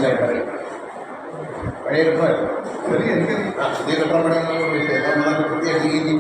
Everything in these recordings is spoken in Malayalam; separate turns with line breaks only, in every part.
മനസ്സിലായിട്ടറിയാം. പഴയ കെട്ടമായിരുന്നു. എനിക്ക് പുതിയ കെട്ടം പണിയാനുള്ള വിഷയം വൃത്തിയായിട്ട്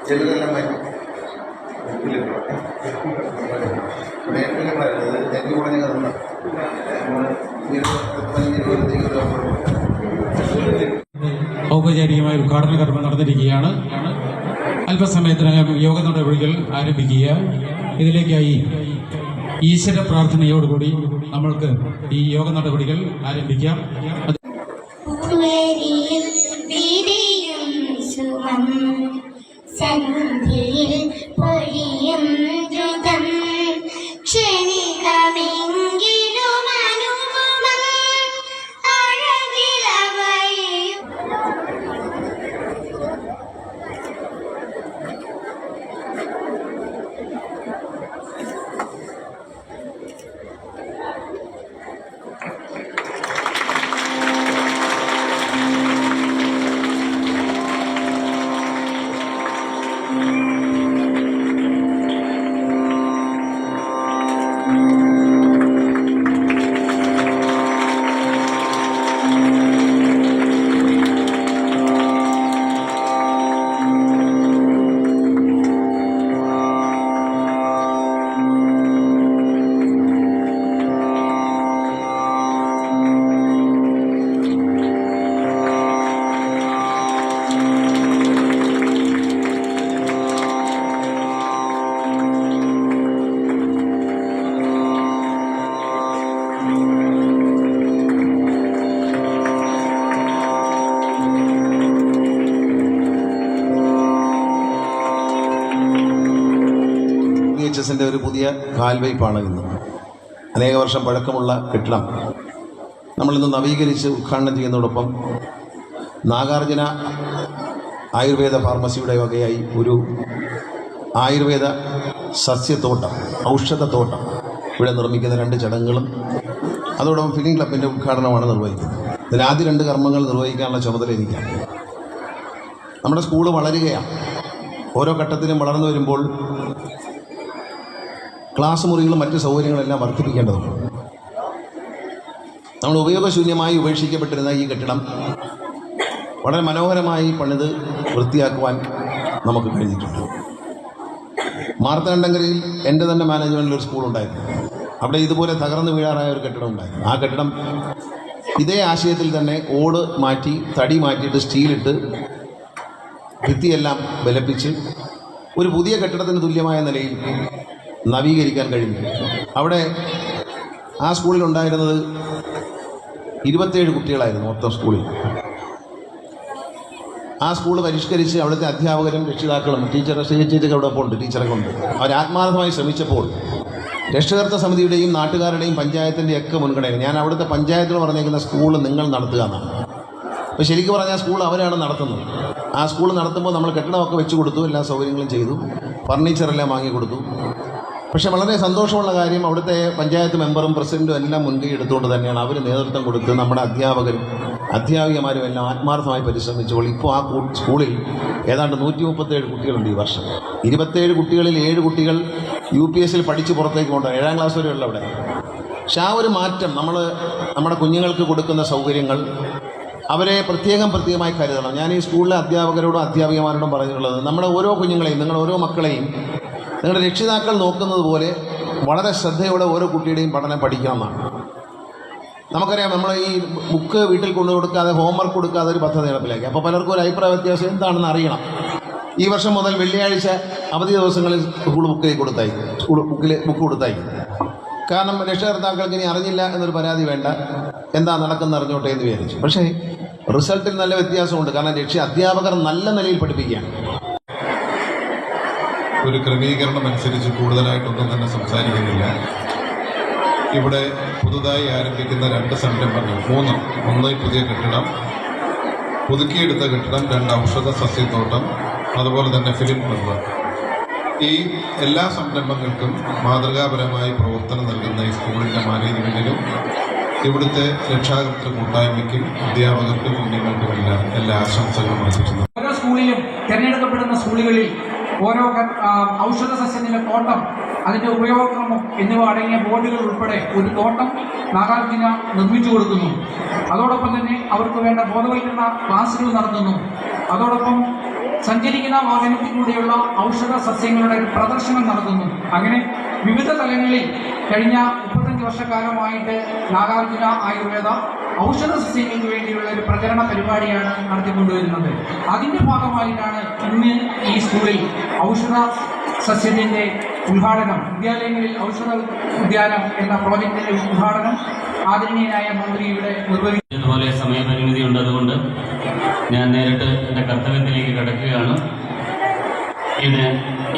ചെല്ലുകളെല്ലാം മാറ്റി തെറ്റി കുറഞ്ഞ കഥ
ഔപചാരികമായ ഉദ്ഘാടന കർമ്മം നടന്നിരിക്കുകയാണ്. അല്പസമയത്തിനകം യോഗ നടപടികൾ ആരംഭിക്കുക. ഇതിലേക്കായി ഈശ്വര പ്രാർത്ഥനയോടുകൂടി നമ്മൾക്ക് ഈ യോഗ നടപടികൾ ആരംഭിക്കാം.
സന്ധ്യയിൽ പൊഴിയും ദ്രുതം ക്ഷണികമെങ്കിലും അനുപമം അഴകിലവയും
ന്റെ ഒരു പുതിയ കാൽവയ്പ്പാണ് ഇന്ന്. അനേക വർഷം പഴക്കമുള്ള കെട്ടിടം നമ്മളിന്ന് നവീകരിച്ച് ഉദ്ഘാടനം ചെയ്യുന്നതോടൊപ്പം നാഗാർജുന ആയുർവേദ ഫാർമസിയുടെ വകയായി ഒരു ആയുർവേദ സസ്യത്തോട്ടം, ഔഷധത്തോട്ടം ഇവിടെ നിർമ്മിക്കുന്ന 2 ചടങ്ങുകളും അതോടൊപ്പം ഫിലിം ക്ലബിൻ്റെ ഉദ്ഘാടനമാണ് നിർവഹിക്കുന്നത്. ഇതിൽ ആദ്യ 2 കർമ്മങ്ങൾ നിർവഹിക്കാനുള്ള ചുമതല എനിക്കാണ്. നമ്മുടെ സ്കൂള് വളരുകയാണ്. ഓരോ ഘട്ടത്തിലും വളർന്നു വരുമ്പോൾ ക്ലാസ് മുറികളും മറ്റ് സൗകര്യങ്ങളെല്ലാം വർദ്ധിപ്പിക്കേണ്ടതുണ്ട്. നമ്മൾ ഉപയോഗശൂന്യമായി ഉപേക്ഷിക്കപ്പെട്ടിരുന്ന ഈ കെട്ടിടം വളരെ മനോഹരമായി പണിത് വൃത്തിയാക്കുവാൻ നമുക്ക് കഴിഞ്ഞിട്ടുണ്ട്. മാർത്താണ്ഡങ്കരയിൽ എൻ്റെ തന്നെ മാനേജ്മെൻറ്റിൽ ഒരു സ്കൂളുണ്ടായിരുന്നു. അവിടെ ഇതുപോലെ തകർന്നു വീഴാറായ ഒരു കെട്ടിടം ഉണ്ടായിരുന്നു. ആ കെട്ടിടം ഇതേ ആശയത്തിൽ തന്നെ ഓട് മാറ്റി തടി മാറ്റിയിട്ട് സ്റ്റീലിട്ട് ഭിത്തിയെല്ലാം ബലപ്പിച്ച് ഒരു പുതിയ കെട്ടിടത്തിന് തുല്യമായ നിലയിൽ നവീകരിക്കാൻ കഴിഞ്ഞു. അവിടെ ആ സ്കൂളിലുണ്ടായിരുന്നത് 27 കുട്ടികളായിരുന്നു മൊത്തം സ്കൂളിൽ. ആ സ്കൂൾ പരിഷ്കരിച്ച് അവിടുത്തെ അധ്യാപകരും രക്ഷിതാക്കളും ടീച്ചറൊക്കെ അവിടെ ഉണ്ട്, ടീച്ചറെ കൊണ്ട് അവർ ആത്മാർത്ഥമായി ശ്രമിച്ചപ്പോൾ രക്ഷകർത്ത സമിതിയുടെയും നാട്ടുകാരുടെയും പഞ്ചായത്തിൻ്റെയും ഒക്കെ മുൻഗണന ഞാൻ അവിടുത്തെ പഞ്ചായത്തിൽ പറഞ്ഞേക്കുന്ന സ്കൂൾ നിങ്ങൾ നടത്തുക എന്നാണ്. അപ്പോൾ ശരിക്കും പറഞ്ഞാൽ സ്കൂൾ അവരാണ് നടത്തുന്നത്. ആ സ്കൂൾ നടത്തുമ്പോൾ നമ്മൾ കെട്ടിടമൊക്കെ വെച്ച് കൊടുത്തു, എല്ലാ സൗകര്യങ്ങളും ചെയ്തു, ഫർണിച്ചറെല്ലാം വാങ്ങിക്കൊടുത്തു. പക്ഷേ വളരെ സന്തോഷമുള്ള കാര്യം അവിടുത്തെ പഞ്ചായത്ത് മെമ്പറും പ്രസിഡൻറ്റും എല്ലാം മുൻകൈ എടുത്തുകൊണ്ട് തന്നെയാണ് അവർ നേതൃത്വം കൊടുത്ത് നമ്മുടെ അധ്യാപകരും അധ്യാപികമാരും എല്ലാം ആത്മാർത്ഥമായി പരിശ്രമിച്ചപ്പോൾ ഇപ്പോൾ ആ സ്കൂളിൽ ഏതാണ്ട് 137 കുട്ടികളുണ്ട് ഈ വർഷം. 27 കുട്ടികളിൽ 7 കുട്ടികൾ UPS പഠിച്ച് പുറത്തേക്ക് കൊണ്ടുപോകും. 7ാം ക്ലാസ് വരെയുള്ള അവിടെ. പക്ഷെ ആ ഒരു മാറ്റം നമ്മുടെ കുഞ്ഞുങ്ങൾക്ക് കൊടുക്കുന്ന സൗകര്യങ്ങൾ അവരെ പ്രത്യേകമായി കരുതണം. ഞാൻ ഈ സ്കൂളിലെ അധ്യാപകരോടും അധ്യാപികമാരോടും പറഞ്ഞിട്ടുള്ളത് നമ്മുടെ ഓരോ കുഞ്ഞുങ്ങളെയും നിങ്ങൾ ഓരോ മക്കളെയും നിങ്ങളുടെ രക്ഷിതാക്കൾ നോക്കുന്നത് പോലെ വളരെ ശ്രദ്ധയോടെ ഓരോ കുട്ടിയുടെയും പഠനം പഠിക്കണം എന്നാണ്. നമുക്കറിയാം നമ്മൾ ഈ ബുക്ക് വീട്ടിൽ കൊണ്ടു കൊടുക്കാതെ ഹോംവർക്ക് കൊടുക്കാതെ ഒരു പദ്ധതി നടപ്പിലാക്കി. അപ്പോൾ പലർക്കും ഒരു അഭിപ്രായ വ്യത്യാസം എന്താണെന്ന് അറിയണം. ഈ വർഷം മുതൽ വെള്ളിയാഴ്ച അവധി ദിവസങ്ങളിൽ ബുക്ക് കൊടുത്തായി. കാരണം രക്ഷകർത്താക്കൾക്ക് ഇനി അറിഞ്ഞില്ല എന്നൊരു പരാതി വേണ്ട, എന്താ നടക്കുന്ന അറിഞ്ഞോട്ടെ എന്ന് വിചാരിച്ചു. പക്ഷേ റിസൾട്ടിൽ നല്ല വ്യത്യാസമുണ്ട്. കാരണം അധ്യാപകർ നല്ല നിലയിൽ പഠിപ്പിക്കുകയാണ്.
ഒരു ക്രമീകരണം അനുസരിച്ച് കൂടുതലായിട്ടൊന്നും തന്നെ സംസാരിക്കുന്നില്ല. ഇവിടെ പുതുതായി ആരംഭിക്കുന്ന 2 സംരംഭങ്ങൾ, 3, ഒന്ന് പുതിയ കെട്ടിടം, പുതുക്കിയെടുത്ത കെട്ടിടം, 2 ഔഷധ സസ്യത്തോട്ടം, അതുപോലെ തന്നെ ഫിലിം ക്ലബ്ബ്. ഈ എല്ലാ സംരംഭങ്ങൾക്കും മാതൃകാപരമായി പ്രവർത്തനം നൽകുന്ന ഈ സ്കൂളിൻ്റെ മാനേജ്മെൻറ്റിനും ഇവിടുത്തെ രക്ഷാകർതൃ കൂട്ടായ്മയ്ക്കും അധ്യാപകർക്കും കുഞ്ഞുങ്ങൾക്കും എല്ലാ ആശംസകളും അർപ്പിക്കുന്നു.
ഓരോ സ്കൂളിലും തിരഞ്ഞെടുക്കപ്പെടുന്ന സ്കൂളുകളിൽ ഓരോ ഔഷധ സസ്യങ്ങളുടെ തോട്ടം അതിൻ്റെ ഉപയോഗക്രമം എന്നിവ അടങ്ങിയ ബോർഡുകൾ ഉൾപ്പെടെ ഒരു തോട്ടം നാഗാർജുന നിർമ്മിച്ചു കൊടുക്കുന്നു. അതോടൊപ്പം തന്നെ അവർക്ക് വേണ്ട ബോധവൽക്കരണ ക്ലാസുകൾ നടത്തുന്നു. അതോടൊപ്പം സഞ്ചരിക്കുന്ന വാഹനത്തിലൂടെയുള്ള ഔഷധ സസ്യങ്ങളുടെ പ്രദർശനം നടത്തുന്നു. അങ്ങനെ വിവിധ തലങ്ങളിൽ കഴിഞ്ഞ 35 വർഷക്കാലമായിട്ട് നാഗാർജുന ആയുർവേദ ഔഷധ സസ്യങ്ങൾക്ക് വേണ്ടിയുള്ള ഒരു പ്രചരണ പരിപാടിയാണ് നടത്തിക്കൊണ്ടുവരുന്നത്. അതിൻ്റെ ഭാഗമായിട്ടാണ് ഇന്ന് ഈ സ്കൂളിൽ ഔഷധ സസ്യത്തിൻ്റെ ഉദ്ഘാടനം, വിദ്യാലയങ്ങളിൽ ഔഷധ ഉദ്യാനം എന്ന പ്രോജക്റ്റിൻ്റെ ഉദ്ഘാടനം ആദരണീയനായ മന്ത്രിയുടെ നിർവഹിച്ചു.
ഇതുപോലെ സമയപരിമിതി ഉണ്ട്, അതുകൊണ്ട് ഞാൻ നേരിട്ട് എൻ്റെ കർത്തവ്യത്തിലേക്ക് കടക്കുകയാണ്.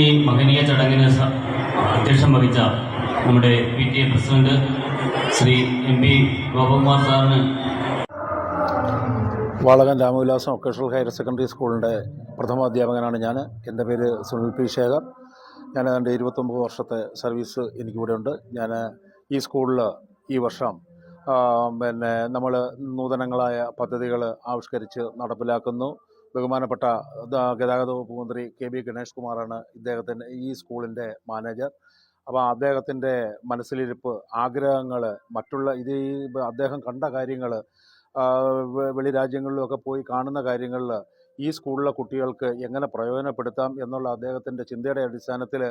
ഈ മഹനീയ ചടങ്ങിന് അധ്യക്ഷം വഹിച്ച നമ്മുടെ PTA president Shri MP Gopakumar സാറിന്,
വാളകൻ രാമവിലാസം വൊക്കേഷണൽ ഹയർ സെക്കൻഡറി സ്കൂളിൻ്റെ പ്രഥമ അധ്യാപകനാണ് ഞാൻ. എൻ്റെ പേര് സുനിൽ P. ശേഖർ. ഞാൻ എൻ്റെ 29 വർഷത്തെ സർവീസ് എനിക്കിവിടെ ഉണ്ട്. ഞാൻ ഈ സ്കൂളിൽ ഈ വർഷം നമ്മൾ നൂതനങ്ങളായ പദ്ധതികൾ ആവിഷ്കരിച്ച് നടപ്പിലാക്കുന്നു. ബഹുമാനപ്പെട്ട ഗതാഗത വകുപ്പ് മന്ത്രി KB ഗണേഷ് കുമാറാണ് ഇദ്ദേഹത്തിൻ്റെ ഈ സ്കൂളിൻ്റെ മാനേജർ. അപ്പോൾ അദ്ദേഹത്തിൻ്റെ മനസ്സിലിരിപ്പ്, ആഗ്രഹങ്ങൾ, മറ്റുള്ള അദ്ദേഹം കണ്ട കാര്യങ്ങൾ, വെളി രാജ്യങ്ങളിലൊക്കെ പോയി കാണുന്ന കാര്യങ്ങളിൽ ഈ സ്കൂളിലെ കുട്ടികൾക്ക് എങ്ങനെ പ്രയോജനപ്പെടുത്താം എന്നുള്ള അദ്ദേഹത്തിൻ്റെ ചിന്തയുടെ അടിസ്ഥാനത്തിൽ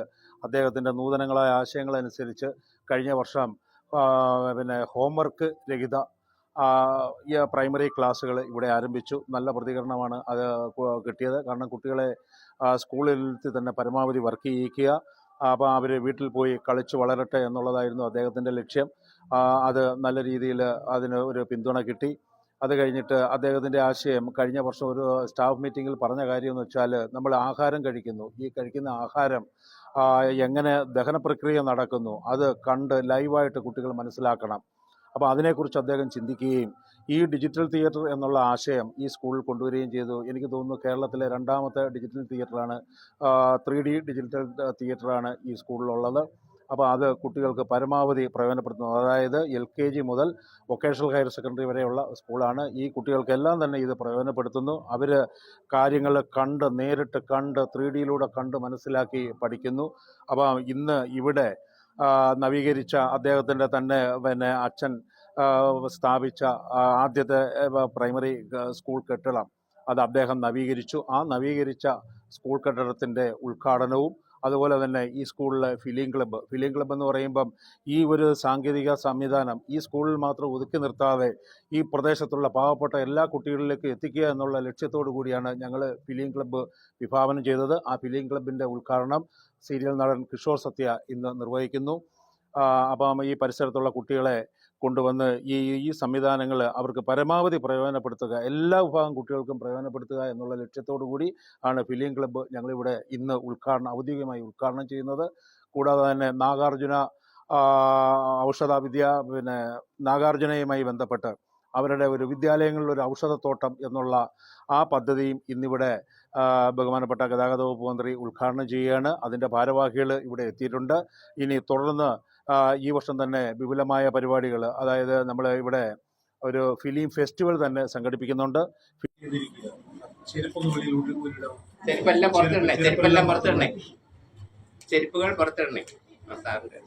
അദ്ദേഹത്തിൻ്റെ നൂതനങ്ങളായ ആശയങ്ങളനുസരിച്ച് കഴിഞ്ഞ വർഷം ഹോംവർക്ക് രഹിത പ്രൈമറി ക്ലാസ്സുകൾ ഇവിടെ ആരംഭിച്ചു. നല്ല പ്രതികരണമാണ് അത് കിട്ടിയത്. കാരണം കുട്ടികളെ സ്കൂളിൽ തന്നെ പരമാവധി വർക്ക് ചെയ്യിക്കുക, അപ്പോൾ അവർ വീട്ടിൽ പോയി കളിച്ച് വളരട്ടെ എന്നുള്ളതായിരുന്നു അദ്ദേഹത്തിൻ്റെ ലക്ഷ്യം. അത് നല്ല രീതിയിൽ അതിന് ഒരു പിന്തുണ കിട്ടി. അത് കഴിഞ്ഞിട്ട് അദ്ദേഹത്തിൻ്റെ ആശയം കഴിഞ്ഞ വർഷം ഒരു സ്റ്റാഫ് മീറ്റിങ്ങിൽ പറഞ്ഞ കാര്യമെന്ന് വെച്ചാൽ, നമ്മൾ ആഹാരം കഴിക്കുന്നു, ഈ കഴിക്കുന്ന ആഹാരം എങ്ങനെ ദഹന പ്രക്രിയ നടക്കുന്നു അത് കണ്ട് ലൈവായിട്ട് കുട്ടികൾ മനസ്സിലാക്കണം. അപ്പോൾ അതിനെക്കുറിച്ച് അദ്ദേഹം ചിന്തിക്കുകയും ഈ ഡിജിറ്റൽ തിയേറ്റർ എന്നുള്ള ആശയം ഈ സ്കൂളിൽ കൊണ്ടുവരികയും ചെയ്തു. എനിക്ക് തോന്നുന്നു കേരളത്തിലെ 2ാമത്തെ ഡിജിറ്റൽ തിയേറ്ററാണ്, 3D ഡിജിറ്റൽ തിയേറ്ററാണ് ഈ സ്കൂളിലുള്ളത്. അപ്പോൾ അത് കുട്ടികൾക്ക് പരമാവധി പ്രയോജനപ്പെടുത്തുന്നു. അതായത് LKG മുതൽ വൊക്കേഷണൽ ഹയർ സെക്കൻഡറി വരെയുള്ള സ്കൂളാണ്. ഈ കുട്ടികൾക്കെല്ലാം തന്നെ ഇത് പ്രയോജനപ്പെടുത്തുന്നു. അവർ കാര്യങ്ങൾ നേരിട്ട് കണ്ട് 3Dയിലൂടെ കണ്ട് മനസ്സിലാക്കി പഠിക്കുന്നു. അപ്പോൾ ഇന്ന് ഇവിടെ നവീകരിച്ച അദ്ദേഹത്തിൻ്റെ തന്നെ അച്ഛൻ സ്ഥാപിച്ച ആദ്യത്തെ പ്രൈമറി സ്കൂൾ കെട്ടിടം അത് അദ്ദേഹം നവീകരിച്ചു. ആ നവീകരിച്ച സ്കൂൾ കെട്ടിടത്തിൻ്റെ ഉദ്ഘാടനവും അതുപോലെ തന്നെ ഈ സ്കൂളിലെ ഫിലിം ക്ലബ്ബ് എന്ന് പറയുമ്പം ഈ ഒരു സാങ്കേതിക സംവിധാനം ഈ സ്കൂളിൽ മാത്രം ഒതുക്കി നിർത്താതെ ഈ പ്രദേശത്തുള്ള പാവപ്പെട്ട എല്ലാ കുട്ടികളിലേക്കും എത്തിക്കുക എന്നുള്ള ലക്ഷ്യത്തോടു കൂടിയാണ് ഞങ്ങൾ ഫിലിം ക്ലബ്ബ് വിഭാവനം ചെയ്തത്. ആ ഫിലിം ക്ലബിൻ്റെ ഉദ്ഘാടനം സീരിയൽ നടൻ കിഷോർ സത്യ ഇന്ന് നിർവഹിക്കുന്നു. അപ്പം ഈ പരിസരത്തുള്ള കുട്ടികളെ കൊണ്ടുവന്ന് ഈ സംവിധാനങ്ങൾ അവർക്ക് പരമാവധി പ്രയോജനപ്പെടുത്തുക, എല്ലാ വിഭാഗം കുട്ടികൾക്കും പ്രയോജനപ്പെടുത്തുക എന്നുള്ള ലക്ഷ്യത്തോടു കൂടി ആണ് ഫിലിം ക്ലബ്ബ് ഞങ്ങളിവിടെ ഇന്ന് ഔദ്യോഗികമായി ഉദ്ഘാടനം ചെയ്യുന്നത്. കൂടാതെ തന്നെ നാഗാർജുന നാഗാർജുനയുമായി ബന്ധപ്പെട്ട് അവരുടെ ഒരു വിദ്യാലയങ്ങളിലൊരു ഔഷധത്തോട്ടം എന്നുള്ള ആ പദ്ധതിയും ഇന്നിവിടെ ബഹുമാനപ്പെട്ട ഗതാഗത വകുപ്പ് മന്ത്രി ഉദ്ഘാടനം ചെയ്യുകയാണ്. അതിൻ്റെ ഭാരവാഹികൾ ഇവിടെ എത്തിയിട്ടുണ്ട്. ഇനി തുടർന്ന് ഈ വർഷം തന്നെ വിപുലമായ പരിപാടികൾ, അതായത് നമ്മൾ ഇവിടെ ഒരു ഫിലിം ഫെസ്റ്റിവൽ തന്നെ സംഘടിപ്പിക്കുന്നുണ്ട്.
ചെരുപ്പുകൾ പുറത്തിടണേ. സാറിൻ്റെ